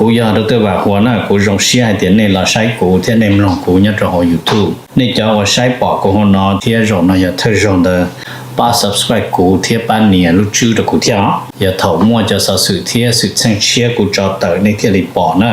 กูยาดรว่าหัวหน้ากูจงเสียเตียนในละใช้กูเทียในมลองกูเนี่ยจะหอ YouTube นี่จะว่าใช้ปอกกูหัวนอเทียจงนะอย่าเธอจง的ป้า subscribe กูเทียปันเนี่ยรู้ชื่อ的กูเทียอย่าเถามั่วจะสะสื่อเทียสุดเส้นเชียกูจอเตอในเทียลิปอนะ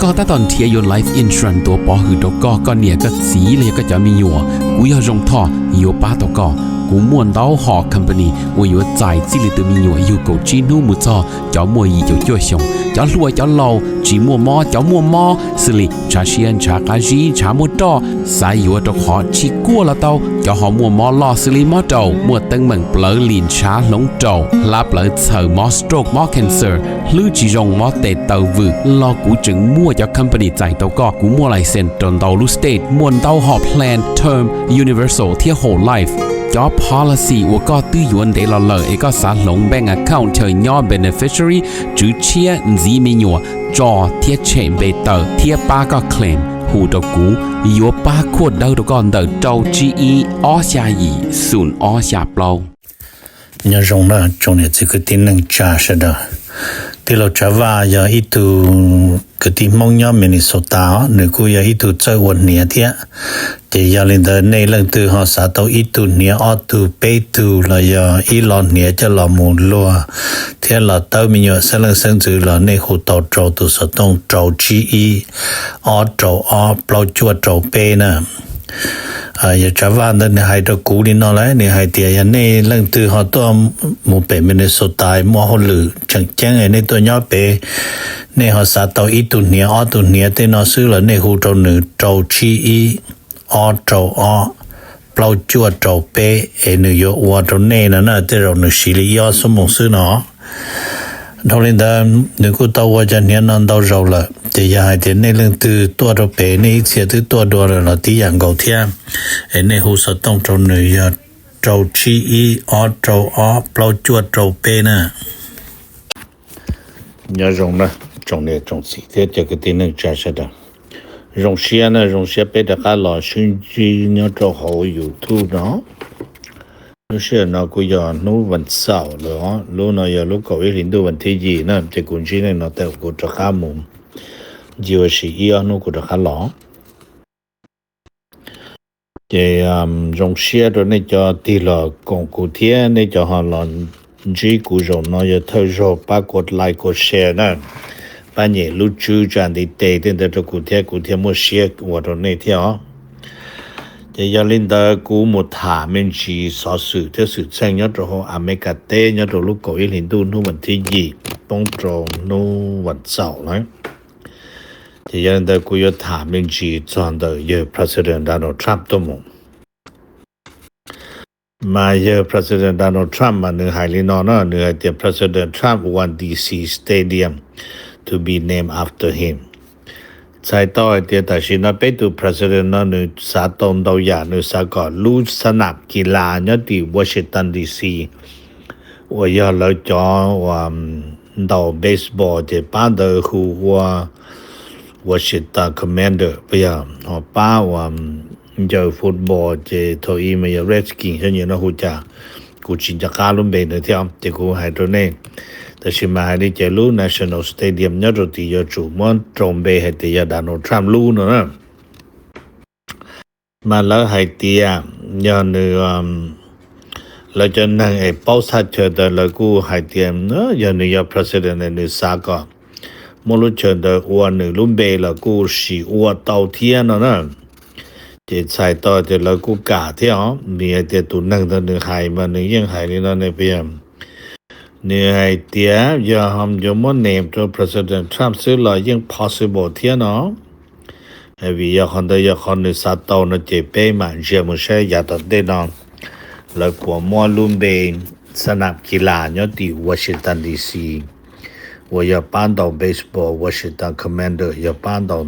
ก็ตอนเทียยน Life Insurance ตัวปอหือตก็เนี่ยก็สีเลยก็จะมีอยู่กูอยากจงท่ออยู่ป้าตก็กูม่วนดาวหอ company 我有在这里的มีอยู่有够จีนูมุจอจะมัวอีจะจ่วยชงจะรวยจะเล่าจีมัวมอจะมัวมอสิลิชาเชียนชากาจีชามัวดอสายอยู่ตะขอชีกัวละเตาจะหอมัวมอลอสิลิมอดอมัวตึงเหมือนเปลือลินชาหลงโจลาเปลือเสือมอสโตรกมอ cancer ลือจีจงมอเตเตอวืรอกูจึงมัวจะ company ใจเตาก็กูมัวไลเซนจนเตาลูสเตทมวนเตาหอ plan term universal เที่ย whole life job policy 我ก็ตื้อยวนเดลเลอเอกสารลงแบงก์ account เธอย่อ beneficiary จื้อเชียจีมีหยัวจอเทียเชมเบเตอร์เทียป้าก็ claim หูตะกูยัวป้าขวดเดาตะก่อนเดาเจ้า GE อ้อชายีศูนย์อ้อชาเปล่าเนี่ยจงนะจงเนี่ย这个定能加是的ที่เราจะว่าอย่าอีตูก็ที่มองย่อมินิโซตาหรือกูอย่าอีตูเจอวันเนี่ยเทียแต่อย่าเล่นแต่ในเรื่องตัวหาสาตัวอีตูเนี่ยออตูเปตูแล้วอย่าอีหลอนเนี่ยจะหลอมูลัวเทียเราเต้ามีอยู่เสลังเส้นจือเราในหูเต้าโจตัวสต้องโจจีอีออโจออเปล่าจวดโจเปนะอย่าจะว่าแต่ในให้ตัวกูนี่นอเลยในให้เตียยันในเรื่องตัวหาตัวมูเปมินิโซตามัวหลือจังแจ้งในตัวย่อเปในหาสาตัวอีตุเนี่ยออตุเนี่ยเตนอซื้อแล้วในหูโจหนึ่งโจชีอีออโจออเปล่าจวดโจเปเนยวัวโจเน่นั่นน่ะแต่เราหนึ่งสิริยอสมองซื้อเนาะทอลินดาหนึ่งกูตัวว่าจะเนี่ยนั่นตัวเราละแต่อย่าให้เดี๋ยวในเรื่องตัวเราเปในเสียตัวเราที่อย่างเก่าเทียในหูสต้องโจหนึ่งอย่าโจชีอีออโจออเปล่าจวดโจเปนะอย่าจงนะจงเนี่ยจงสิเทียจะก็ที่หนึ่งจะใช่ไหมจงเสียนะจงเสียไปแต่การหล่อชื่นจีเนี่ยจะหออยู่ทุกเนาะรู้สึกนะกูอยากนู้วันเสาร์เลยอ๋อรู้นะอยากรู้ก่อนวันดูวันที่ยี่นะจะกุญชีเนี่ยนะแต่กูจะข้ามมุมจีวสีอีอ่ะนู้กูจะข้าหล่อจะจงเสียตัวนี้จะตีหล่อกงกูเทียนี่จะหาหล่อจีกูจงนะอยากเธอจะปากดไลค์กดแชร์นะปัญญาลูกจูจันดีเตยแต่ตัวกูเทียมัวเสียวัวตัวนี้เทียอ๋อจะยาลินดากูหมดถามันจีสอสื่อเที่ยวสื่อแจ้งยอดของอเมริกาเต้ยอดลูกเกาหลีดูนู่นวันที่ยี่ต้องตรงนู่นวันเสาร์นะจะยาลินดากูยอดถามันจีจอนเดย์ President Donald Trump ตัวมึงมาPresident Donald Trump มาเนื้อหายลินอนเนื้อเดีย President Trump want DC Stadium to be named after himใช้ต่อเดียแต่ชินะไปดู President นั่นนึสาตนดาวอย่างนึสาก็รู้สนามกีฬาเนี่ยที่ Washington DC ว่าอย่าเราจอว่าดาวเบสบอลจะป้าเดอหัว Washington Commander ไปอย่างป้าว่าจะฟุตบอลจะทอยมาอย่าง Redskins ฉันยังนะหูจ่ากูจินจะการลุ้นเบนเที่ยวจะกูให้ตัวนี้แต่ชิมาให้ได้เจลู National Stadium เนี่ยตัวที่จะจูมันตรงไปให้ที่จะดานอลด์ทรัมป์รู้นะมาแล้วให้ที่ยันเราจะนั่งไอ้เป้าสัตว์เชิดแล้วกูให้ที่ยันเนี่ย President ในสากลมลุเชิดอวนหนึ่งลุ้นเบแล้วกูสีอวดเต่าเทียนนะจะใส่ต่อจะแล้วกูกาเที่ยวมีไอ้ที่ตัวนั่งตัวหนึ่งหายมาหนึ่งยังหายนี่นะในเพียงเนี่ยไอ้เดียอย่าทำอย่ามั่วเนมตัว President Trump ซื้อเลยยัง possible เที่ยเนาะไอ้วิยาคนเดียคนในสัตว์ตัวนั้นจะไปมาเชื่อมันใช่ยาตัดได้นอนแล้วกว่ามั่วลุ่มเบนสนามกีฬาเนี่ยที่ Washington DC ว่าอย่าปั้นดาวเบสบอล Washington Commander อย่าปั้นดาว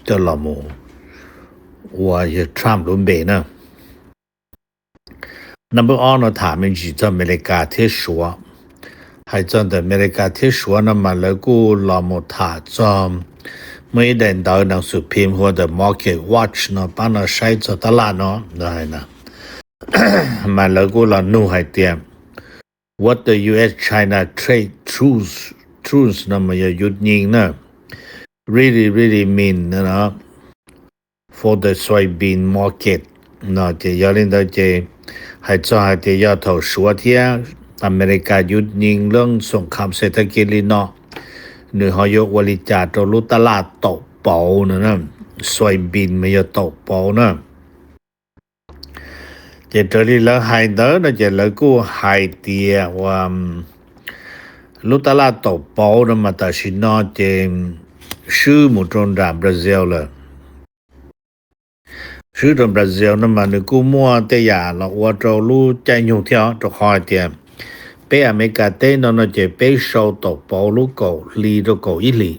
เจ้าละมูว่าอย่า Trump ลุ่มเบนนะnumber 1呢他们是在อเมริกาที่ชัวให้จนแต่อเมริกาที่ชัวนั้นมาแล้วกูลอมถาจอมไม่ได้ดาวหนังสือพิมพ์或者 Market Watch เนาะป้านะใช้จากตลาดเนาะได้นะมาแล้วกูลอนู่ให้เตรียม what the US China trade truce นะมันจะหยุดยิงนะ really mean นะ for the soybean market นะจะยาลินได้จะให้จ่ายที่ยาเท่าชัวเทียอเมริกาหยุดยิงเรื่องสงครามเศรษฐกิจลิเนาะหรือเขายกวลิจาตรุตลาดตกเป่านะsoybean มันจะตกเป่านะจะตรีแล้วไฮเดอร์นะจะแล้วกูไฮเตียว่าลุตลาดตกเป่านะมาตัดสินเนาะจะชื่อหมู่ตรงดาบราซิลเลยชื่อตรงบราซิลนะมันกูมัวแต่ยาเราว่าเรารู้ใจอยู่เที่ยวจะคอยเตียไปอเมริกาเต้นนะจะไปโชว์ตกเป่าลูกเก่าลีลูกเก่าอีหลี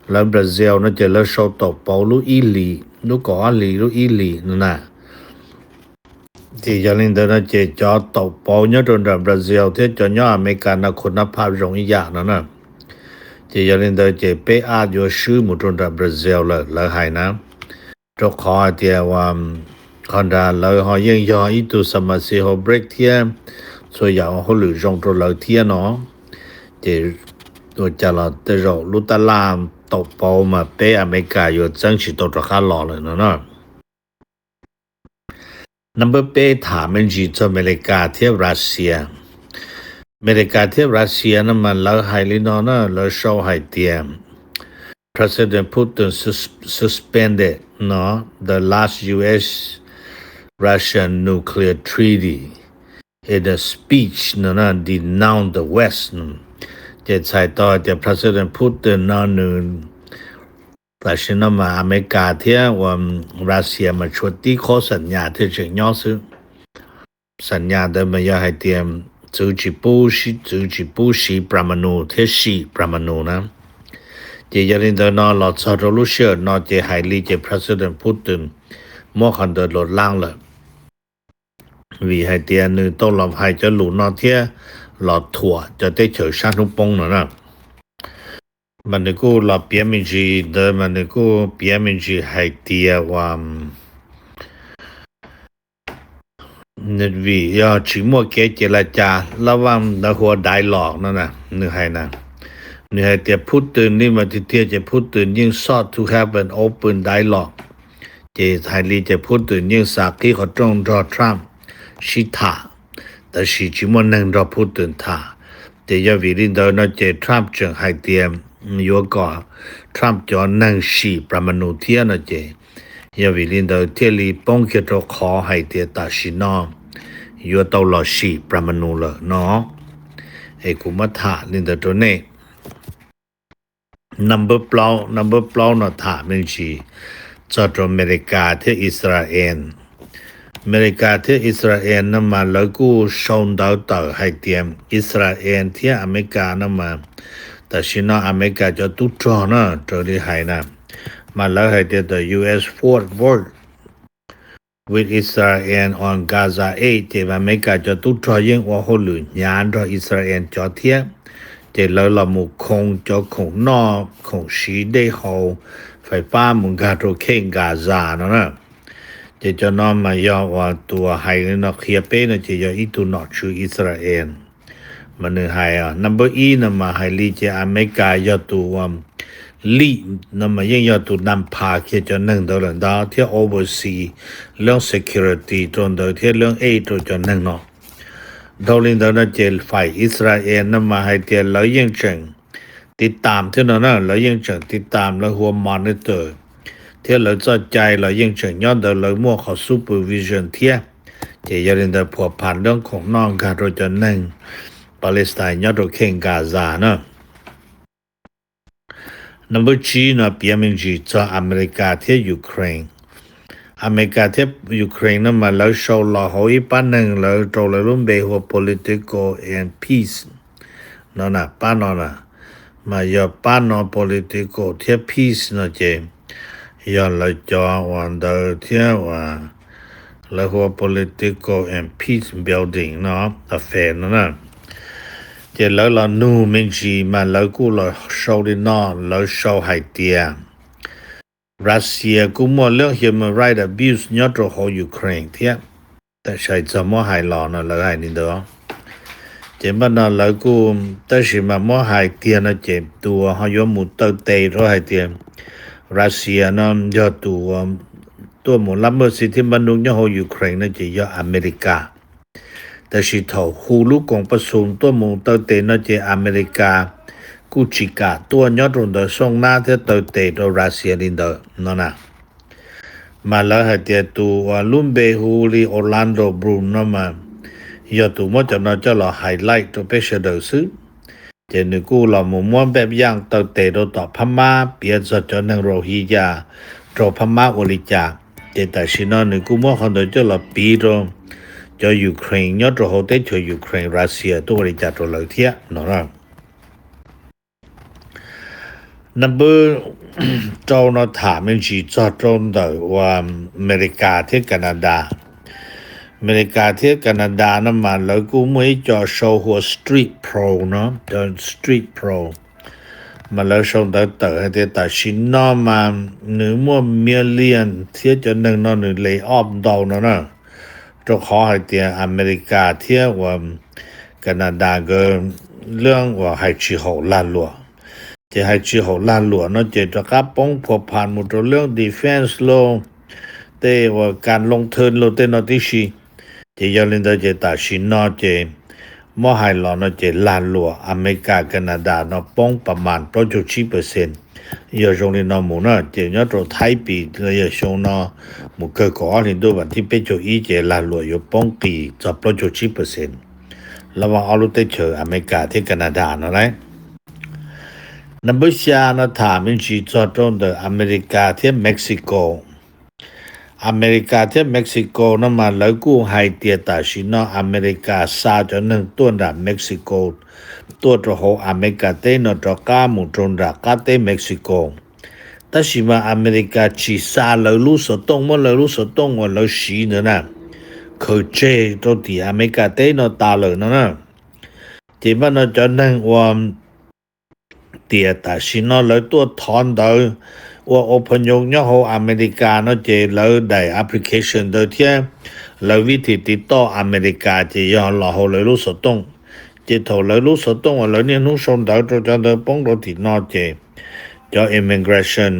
แล้วบราซิลนะจะแล้วโชว์ตกเป่าลูกอีหลีลูกเก่าลีลูกอีหลีนั่นน่ะที่ยาลินเดนะจะจอตกเป่าเนี่ยตรงดาบราซิลที่จะเนี่ยอเมริกานะคุณภาพรงอีกอย่างนั่นน่ะที่ยาลินเดจะไปอาจอยู่ชื่อหมู่ตรงดาบราซิลเลยแล้วให้นะจกขอเตียว่าคนดาเราหอยังยออีตุสมาสิโฮเบรกเทีย所以要好旅中做老天喏这我叫了的肉路的啦到包嘛被อเมริกา有争取到这下老了呢 number 8他们去做อเมริกาเทียบรัสเซียอเมริกาเทียบรัสเซียนะมันเราให้ลินนะเราโชว์ให้เตีย President Putin suspended the last US Russian nuclear treaty in a speech denounced the West จะใช้ต่อจะ President Putin นึงแต่ฉันมาอเมริกาเที่ยว่ารัสเซียมาชวนที่ข้อสัญญาที่จะย่อซื้อสัญญาเดิมอยากให้เตรียมจูจิปูชีปรามาณูเทชีปรามาณูนะจะยันเดินเรา resolution จะให้ลีจะ President Putin มั่วคันเดินลดล่างเลยvì hai tia nữ tô lập hai cho lũ nó thia lọt thua cho tới chờ sang trung bông nữa nè mà nữ cô là bia mình gì đó mà nữ cô bia mình gì hai tia và nên vì chỉ mua cái chỉ là cha là vang đã hoa đại lọ nữa nè nữ hai tia Putinนี่มาที่เที่ยจะ Putin ยิ่ง sought to have an open dialogue จะไทยลีจะ Putin ยิ่งสักที่เขาตรงรอ Trumpชิทาแต่สิจิมนังรอพูดถึงท่าแต่ยาวิรินเดอร์นะเจทรัมป์จึงให้เตรียมอยู่ก่อนทรัมป์จะนั่งชีปรามาณูเทียนะเจยาวิรินเดอร์เทลีป้องเกี่ยวขอให้เตียตาชินออยู่ตลอดชีปรามาณูเลยเนาะไอ้กุมาถาลินเดอร์ตัวนี้number เปล่านะถามันชีจากอเมริกาที่อิสราเอลอเมริกาที่อิสราเอลนั่นมาแล้วกูส่งดาวต่อให้เตรียมอิสราเอลที่อเมริกานั่นมาแต่ชินอเมริกาจะตุจอนะจะได้ให้นะมาแล้วให้เตรียม the US Fort Worth with Israel on Gaza aid ที่อเมริกาจะตุจอยิ่งว่าหัวหลุยยานรออิสราเอลจะเทียจะแล้วเราหมู่คงจะคงนอกคงสีได้เขาไฟฟ้ามุงกาโตเข่งกาซานะจะนอนมายอว่าตัวไฮนอกเคียเป้นะจะยออีตัวนอชื่ออิสราเอลมันไฮnumber นะมาไฮลีจะอเมริกายอตัวลีนะมายังยอตัวนำพาเคียจะนั่งตัวดาวที่ oversee เรื่อง security ตรงเดียวที่เรื่อง aid ตัวจะนั่งเนาะดาวลินเดอร์นะเจลฝ่ายอิสราเอลนะมาไฮเตียแล้วยังจังติดตามที่นั่นนะแล้วยังจังติดตามแล้วหัวมอนิเตอร์เที่ยวเราจะใจเรายังเฉินย้อนเดินเรามั่วเขา supervision เที่ยจะยันเดินผัวพันเรื่องของน้องการเราจะนั่งปาเลสไตน์ย้อนเราเข่งกาซานะ number 3นะเปียมิงจีจะอเมริกาเที่ยยูเครนอเมริกาเที่ยยูเครนนั่นมาแล้วโชว์เราเขาอีป้าหนึ่งเราโตเราลุ่มเบหัว political and peace นั่นนะป้านนะมาอย่าป้านอ political เที่ย peace นะเจยอละจอวันเดอเที่ยวแล้วหัว political and peace building เนาะ affair นะเจแล้วเรานูมิงจีมาแล้วกูเราโชว์ดินอแล้วโชว์ไฮเตียรัสเซียกูมัวเรื่อง human rights abuse ยอดตัวของยูเครนเที่ยแต่ใช้จะมัวไฮลอนะแล้วไฮนี่เด้อ เจมันนแล้วกูแต่สิมาหมอหายเตียนะเจตัวเฮายหมู่เตเตรหายเตียรัสเซียนะยอตัวหมู่ละเมิดสิทธิมนุษย์ยอยูเครนนะเจยออเมริกาแต่สิเฒ่าฮูลูกของประสุมตัวหมู่เตเตนะเจอเมริกากูชิกาตัวยอดรงเดส่งหน้าเทเตเตโดรัสเซียลินเดนั่นน่ะมาแล้วหายเตียตัวลุมเบฮูลีออร์แลนโดบรูนนะมายอตัวมจะนจะไฮไลท์ตัวเปเชเดอร์ซึเจนึกูเราหมู่ม่วนแบบอย่างเตเตโดต่อพม่าเปียจะจนโรฮิงญาโตพม่าอริจาเจแต่ชินนึกูม่คนเดจะละปีโรจะยูเครนยอดโฮเตชยูเครนรัสเซียตัวอริจาตัวเลยเทียเนาะnumber เจ้าเนาะถามมันสิจอดตรงเดว่าอเมริกาที่แคนาดาอเมริกาที่แคนาดานั้นมาแล้วกูไม่จะโชว์หัว Street Pro เนาะจน Street Pro มาแล้วส่งต่อให้แต่ชินนอมาหนึ่งมั่วเมียเลียนเที่จะหนึ่งนอนหนึ่งเลย์ออฟดาวเนาะจะขอให้เตียอเมริกาเที่ยวว่าแคนาดาก็เรื่องว่าให้ชีหกล้านหลวงจะให้ชีหกล้านหลวงเนาะจะจะกับป้องพบผ่านหมดเรื่อง defense law แต่ว่าการลงทุนโลเตนอติชีจะยอลินเดจะตัดสินเนาะจะมอให้เราเนาะจะล้านหลวงอเมริกาแคนาดาเนาะป้องประมาณ1.7%ยอจงลินเนาะหมู่เนาะจะยอดไทยปีเลยชงเนาะหมู่เกิดก่อนลินดูวันที่เป็นจุดอีจะล้านหลวงอยู่ป้องปีจะ1.7%ระหว่างเอาลุเตเชออเมริกาที่แคนาดาเนาะนะnumber 3นะถามมันสิจอดตรงอเมริกาที่เม็กซิโกอเมริกาที่เม็กซิโกนั้นมาแล้วกูให้เตียตาชินอเมริกาซาจนตัวดาเม็กซิโกตัวตระโหอเมริกาเตนตระกามุตรงดากาเตเม็กซิโกแต่สิมาอเมริกาชีซาแล้วรู้สตงมันแล้วรู้สตงว่าแล้วชีนะคือเจตัวที่อเมริกาเตนตาเลยนะที่มันจนว่าเตียตาชินอแล้วตัวทอนเดอว่าอพยพยออเมริกาเนาะเจแล้วได้แอปพลิเคชันเดเทียแล้ววิธีติดต่ออเมริกาเจยอลอเลยรู้สตงเจโทเลยรู้สตงว่าแล้วเนี่ยนุชมเดอจะเดป้องรตินอเจจอ immigration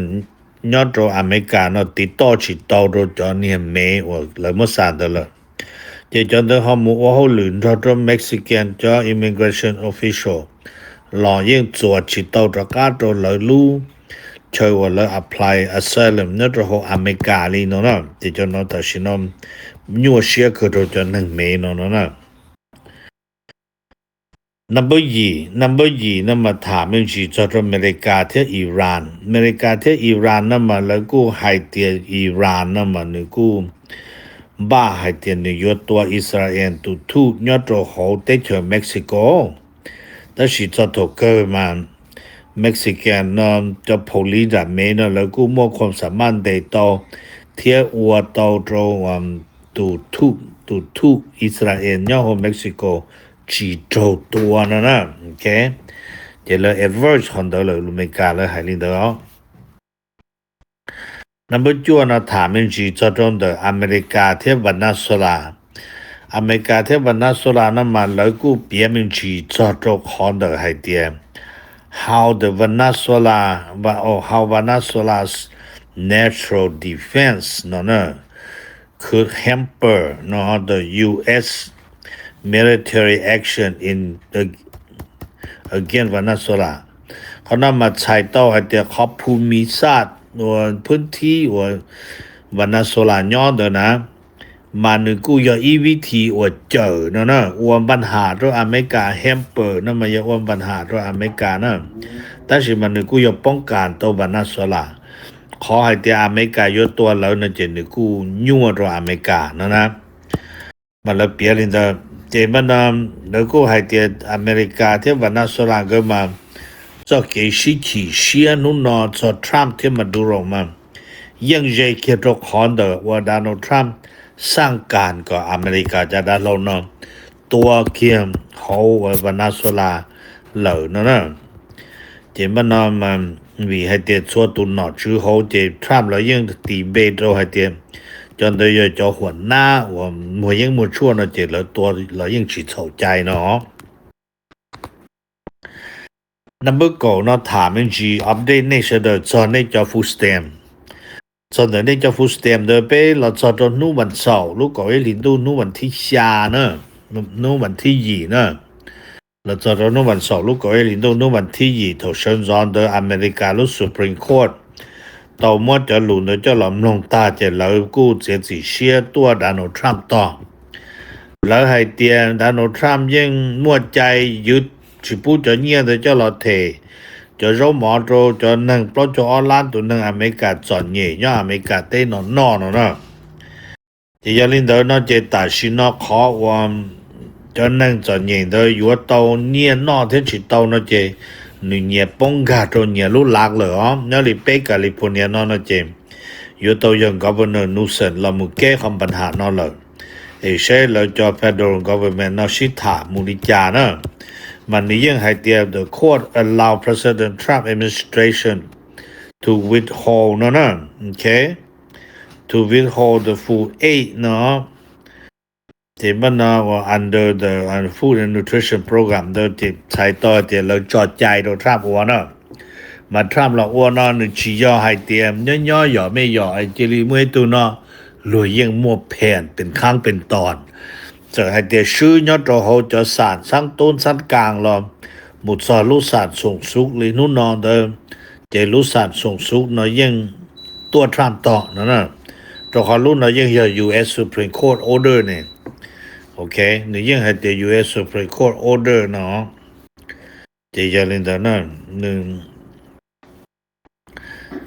ยอดอเมริกาเนาะติดต่อฉิตอรจอเนี่ยเมว่าเลยมสานเดละเจจอเดฮอมูว่าเฮาลืนรอเม็กซิกันจอ immigration official รอยิ่งตรวจฉิตอตระกาโตเลยรู้เชื่อว่าแล้ว apply asylum นั่นจะของอเมริกาลีเนาะที่จะนอตัดสินอมยัวเชียคือตัวจะ1เมเนาะnumber 2นั่นมาถามมันสิจะอเมริกาที่อิหร่านอเมริกาที่อิหร่านนั่นมาแล้วกูให้เตียอิหร่านนั่นมานึกูบ้าให้เตียนยตัวอิสราเอลตุทูยอดโหเตเชอเม็กซิโกแต่สิจะถูกเกิดมาเม็กซิกันเนาะจะโพลีดาเมเนาะแล้วกูมอความสามารถได้ต่อเทียอวต่อตรงตุทุอิสราเอลเนาะเม็กซิโกจีโตตัวนะโอเคเจเลเอเวอร์คนเดอเลยอเมริกาเลยหายลินเดอnumber 2นะถามมันจีจะตรงอเมริกาเทียเวเนซุเอลาอเมริกาเทียเวเนซุเอลานั้นมาแล้วกูเปียมันจีจะตรงคนเดอให้เตียhow Venezuela's natural defense could hamper the U.S. military action against Venezuela เขานำมาใช้ต่อให้เตียขอบภูมิศาสตร์พื้นที่ว่าเวเนซุเอลาย้อนนะมานึกูยออีวิธีว่าเจอนะว่าปัญหาตัวอเมริกาแฮมเปอร์นั่นมันว่าปัญหาตัวอเมริกานะแต่สิมันนึกูยอป้องกันตัวเวเนซุเอลาขอให้เตียอเมริกายกตัวแล้วนะเจนึกูยั่วตัวอเมริกานะมันละเปียลินเดเจมันนึกูให้เตียอเมริกาที่เวเนซุเอลาก็มาจะเกชิคิเชียนุนอจะทรัมป์ที่มาดูโรมันยังใจเกี่ยวกับคอนเดอว่าโดนัลด์ทรัมป์สร้างการกับอเมริกาจะได้เราเนาะตัวเคียมเขาเวเนซุเอลาเหล่านะเจมันมันวิให้เตียชัวตุนอชื่อเขาเจทรัมป์แล้วยังตีเบตเราให้เตียจนโดยจะหัวหน้าว่ามัวยังมัวชั่วเนาะเจแล้วตัวเรายังฉีดเฉาใจเนาะ number go เนาะถามมันจี update ในเสดจอในจอ full stamp จอในจอ full stamp เดไปเราจอดนู่วันเสาร์ลูกก็ให้ลินดูนู่วันที่3เนาะนู่วันที่2เนาะเราจอดนู่วันเสาร์ลูกก็ให้ลินดูนู่วันที่2ถูกเชิญร้อนโดยอเมริกาลูก Supreme Court ต่อหมดจะหลุนโดยเจ้าหลอมลงตาจะเหลากู้เจ็ดสิเชียตัวโดนัลด์ทรัมป์ต่อแล้วให้เตียนโดนัลด์ทรัมป์ยังมั่วใจยึดสิพูดจะเนี่ยโดยเจ้าหลอเทจะรู้หมอโตจะนั่งปลดจะออนไลน์ตัวนั่งอเมริกาจอนเย่ย่ออเมริกาเต้นนอนเนาะจะยาลินเดอร์เนาะจะตัดสินเนาะขอว่าจะนั่งจอนเย่โดยอยู่ตัวเนี่ยนอที่จิตตัวเนาะจะนี่เนี่ยปงกาตัวเนี่ยรู้หลักเลยอ๋อเนี่ยลิเปแคลิฟอร์เนียเนาะจะอยู่ตัวยัง Governor Newsom ละมุแก้คำปัญหาเนาะเลยใช่แล้วจะ Federal Government เนาะชิถามูลิจาเนาะมันนี่ยังให้เตีย The court allow President Trump administration to withhold เนาะ okay to withhold the full aid เนาะที่มันเนาะ under the food and nutrition program โดยที่ใช้ต่อที่เราจอดใจโดย Trump ว่าเนาะมา Trump เราว่าเนาะนี่ชี้ย่อให้เตียย่อๆย่อไม่ย่อไอ้จิริมวยตัวเนาะรวยยังมั่วแผนเป็นครั้งเป็นตอนจะให้เตียชื่อยอดเราเขาจะสารสังต้นสันกลางลอหมุดสอนลูกสารส่งสุกเลยนู่นนอนเดิมเจลูกสารส่งสุกเนาะยังตัวทรัมป์ต่อนะเราเขารู้เนาะยังUS Supreme Court order เนี่ยโอเคนี่ยังให้เตีย US Supreme Court order เนาะเจยาลินเดอร์นั่น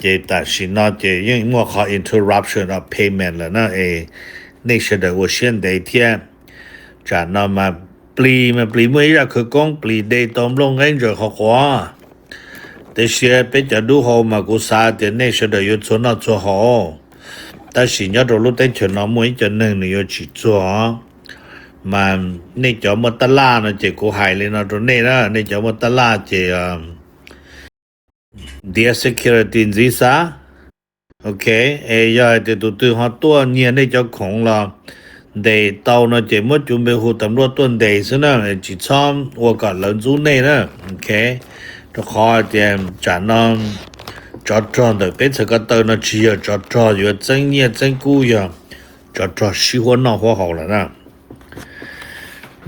เจตัดสินเนาะเจยังมั่วขอ interruption of payment แล้วนะในเสดว่าเช่นใดเทียจะนำมาปลีเมื่อจะคือก้องปลีได้ตอมลงเองจะขอแต่เสียไปจะดูเขามากุศลแต่ในเสดอยู่ส่วนนั้น做好但是要着路在全脑每จะหนึ่งนี่อยู่去做มาในจะมาตลาดนะเจกูหายเลยนะตรงนี้นะในจะมาตลาดเจDear Security Visa Okay ยาแต่ตัวเขาตัวเนี่ยในเจ้าของเราได้เตาเนาะเจมจุ่มไปหูตำรวจต้นได้ซะนะจิซ้อมว่าก็หลังจูในนะโอเคก็ขอเตรียมจานน้จอดจอดเป็นสกัดเตอร์เนาะชีจอดอยู่จังเนี่ยจังกู呀จอด喜欢闹活好了นะ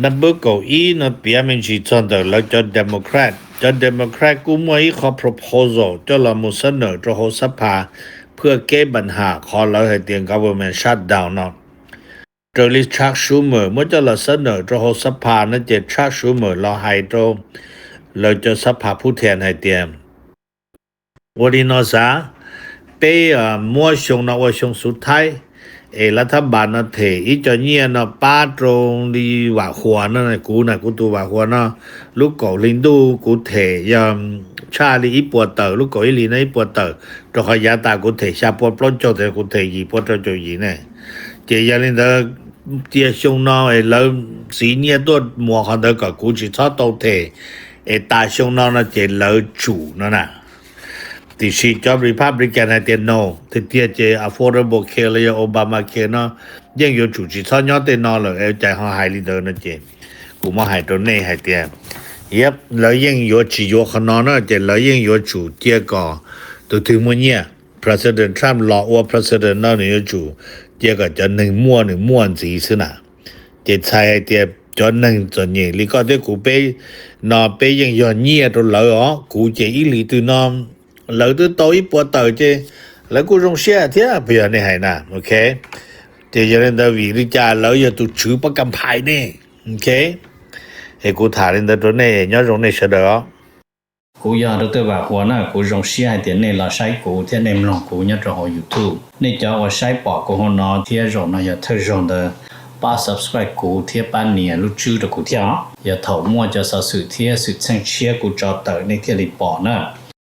number 9เนาะเปียมันสิจอดแล้วจอด Democrat จอด Democrat กูมวยขอ proposal จะละมุเสนอจะโหสภาเพื่อแก้ปัญหาขอแล้วให้เตียง government shutdown เนาะโดยลิชักชูเมอร์เมื่อจะละเสนอจะโหสภานั้นจะชักชูเมอร์เราให้ตรงเราจะสภาผู้แทนให้เตียงวันนี้เนาะซะไปมัวชงนะว่าชงสุดท้ายรัฐบาลนะเทอีจอเนี่ยนะป้าตรงดีว่าหัวนั่นกูตัวว่าหัวนะลูกเก่าลินดูกูเทยามชาลีอีปวดเตอลูกเก่าอีลีนะอีปวดเตอตขยาตากูเทชาปวดปล้นโจแต่กูเทยีปวดโจยีเนี่ยเจียลินเดเจียชงนะแล้วสีเนี่ยตัวหมวกเขาเดก็กูจิชอบโตเทตาชงนะเจแล้วจูนั่นน่ะที่ชีจอบ Republican ให้เตียนโนที่เตียเจ Affordable Care เลย Obama Care เนาะยังอยู่จุจิซ้อนยอดเตียนนอเลยใจเขาหายลิเดอร์นะเจกูมาหายตัวนี้หายเตียยับแล้วยังอยู่จิอยู่ขนอนนะเจแล้วยังอยู่จุเจียก่อตัวถึงมื้อเนี่ย President Trump รอว่า President เนาะนี่อยู่จุเจียก็จะหนึ่งม่วนสิซินะเจใช้เตียจนหนึ่งจนนี่ลิก็ได้กูไปนอไปยังอยู่เนี่ยตัวเลยอ๋อกูเจอีหลีตัวนอแล้วตัวโตอีปวดเตอเจแล้วกูรงเสียเทียเพื่อนี่ให้นะโอเคเจจะเล่นดาวิริจาแล้วอย่าตุชื่อประกันภัยนี่โอเคกูถามเล่นดาตัวนี้ย่อรงนี่เสดอกูอยากตัวว่าหัวหน้ากูรงเสียเตียนนี่เราใช้กูเทียนในมลองกูย่อตรง YouTube นี่จะว่าใช้ปอกกูหัวนอเทียรงนะอย่าเธอรงเดป้า subscribe กูเทียป้านเนี่ยรู้ชื่อตะกูเทียอย่าเถ่ามั่วจะสื่อเทียสื่อเชิงเชียกูจอเตอในเทียรีปอนะ